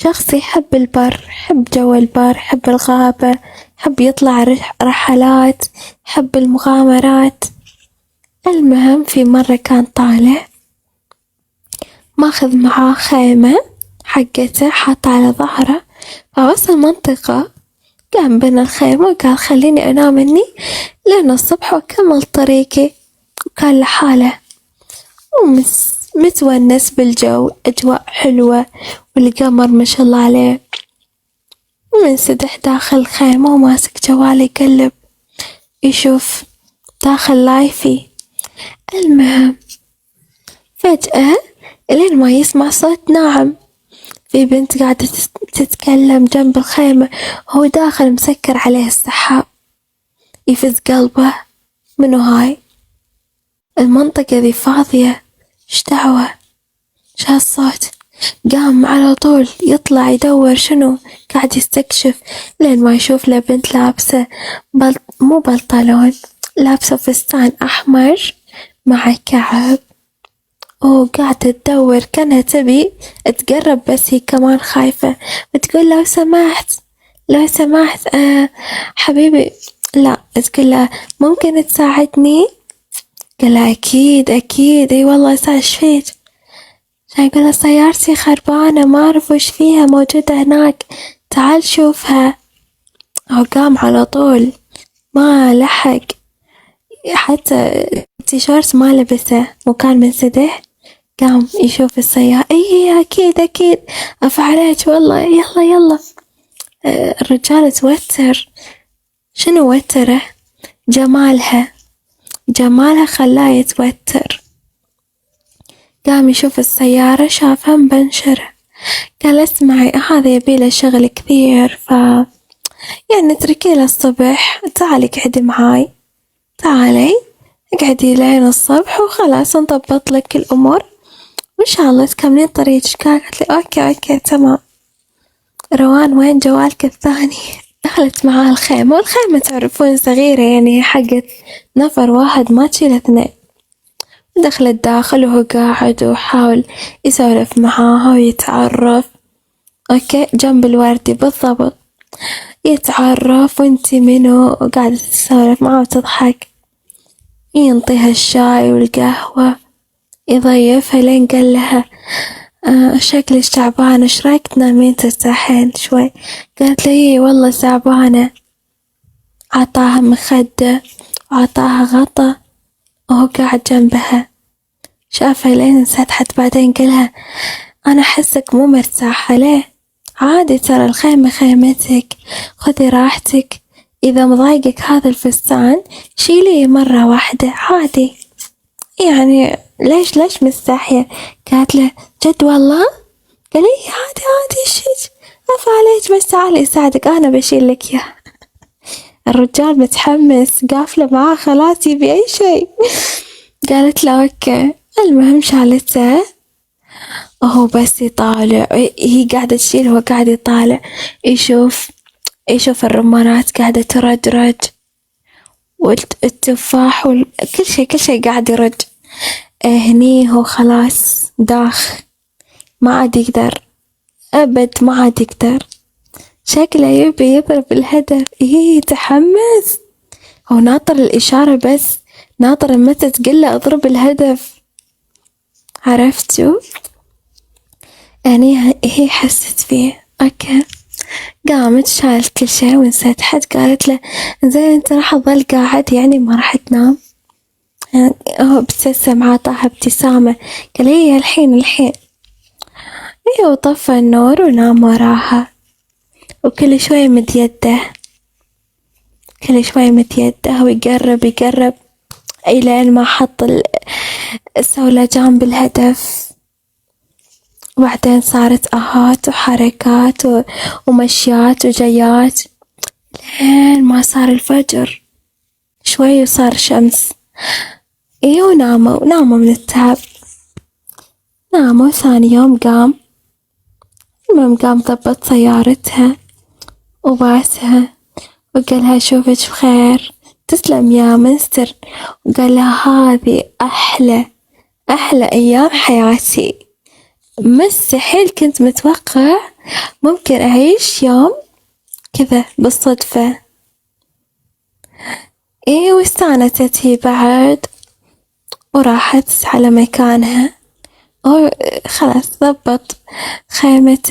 شخص يحب البر، يحب جو البر، يحب الغابة، يحب يطلع رحلات، يحب المغامرات. المهم في مرة كان طالع ماخذ معاه خيمة حقته حاطة على ظهره، فوصل منطقة قام بنى الخيمة وقال خليني أنام إني لين الصبح وأكمل طريقي، وكان لحاله متونس بالجو، أجواء حلوة والقمر ما شاء الله عليه، ومنسدح داخل الخيمة وماسك جواله يقلب يشوف داخل لايفي. المهم فجأة لين ما يسمع صوت ناعم، في بنت قاعدة تتكلم جنب الخيمة، هو داخل مسكر عليه السحاب. يفز قلبه، منو هاي؟ المنطقة ذي فاضية، ايش دعوة؟ ايش هالصوت؟ قام على طول يطلع يدور شنو قاعد يستكشف، لين ما يشوف له بنت لابسة مو بنطلون، لابسة فستان أحمر مع كعب، وقاعدة تدور كانها تبي تقرب، بس هي كمان خايفة، بتقول لو سمحت حبيبي، لا تقول له ممكن تساعدني؟ قال لها أكيد اي والله ايش فيك؟ يقول لها سيارتي خربانة ما أعرف وش فيها، موجودة هناك تعال شوفها. هو قام على طول ما لحق حتى التيشيرت ما لبسه وكان منسدح، قام يشوف السيارة، اي اكيد افعلت والله، يلا الرجال توتر. شنو وتره؟ جمالها خلاه يتوتر. قام يشوف السيارة شافها مبنشرة، قال اسمعي هذا يبيله شغل كثير، يعني اتركي له الصبح، تعالي اقعدي معاي، تعالي اقعدي لين الصبح وخلاص نضبط لك الأمور وإن شاء الله تكملين طريقك. قالت لي أوكي تمام. روان وين جوالك الثاني؟ دخلت معاه الخيمة، والخيمة تعرفون صغيرة يعني حقت نفر واحد ما تشيل اثنين. دخلت داخل وهو قاعد وحاول يسولف معاها ويتعرف، أوكي جنب الوردي بالضبط، يتعرف وانتي منو، وقاعدة تسولف معاه وتضحك، ينطيها الشاي والقهوة، يضيفها لين قال لها شكلك تعبانة، ايش رايك تنامين ترتاحين شوي؟ قالت لي إيه والله تعبانة. عطاها مخدة وعطاها غطا وهو قاعد جنبها، شافها لين انسدحت، بعدين قالها أنا أحسك مو مرتاحة ليه؟ عادي ترى الخيمة خيمتك، خذي راحتك، إذا مضايقك هذا الفستان شيليه مرة واحدة عادي، يعني ليش مستحية؟ قالت له جد والله؟ قال لي عادي ايش أف عليك، بس تعالي أساعدك أنا بشيل لك إياه. الرجال متحمس قافلة معاه خلاص يبي أي شيء. قالت له أوكي. المهم شالته وهو بس يطالع، هي قاعدة تشيل هو قاعد يطالع، يشوف الرمانات قاعدة ترجرج، والتفاح كل شيء قاعد يرج. هني هو خلاص داخ، ما عاد يقدر أبد، ما عاد يقدر، شكله يبي يضرب الهدف. تحمس، هو ناطر الإشارة، بس ناطر متى تقله اضرب الهدف، عرفتوا؟ يعني هي حست فيه. أوكي قامت شالت كل شيء وانسدحت، قالت له زين انت راح تظل قاعد يعني ما راح تنام؟ هو ابتسم، عطاها ابتسامة، قال هي الحين وطفى النور ونام وراها، وكل شوي مد يده ويقرب إلين ما حط السولجان بالهدف، وبعدين صارت آهات وحركات ومشيات وجيات لين ما صار الفجر شوي وصار شمس. وناموا من التعب، ناموا. ثاني يوم قام ضبط سيارتها وبعثها وقالها شوفك بخير، تسلم يا مستر، وقالها هذه أحلى أيام حياتي، مستحيل كنت متوقع ممكن أعيش يوم كذا بالصدفة. إيه واستانست هي بعد وراحت على مكانها، خلاص ضبط خيمته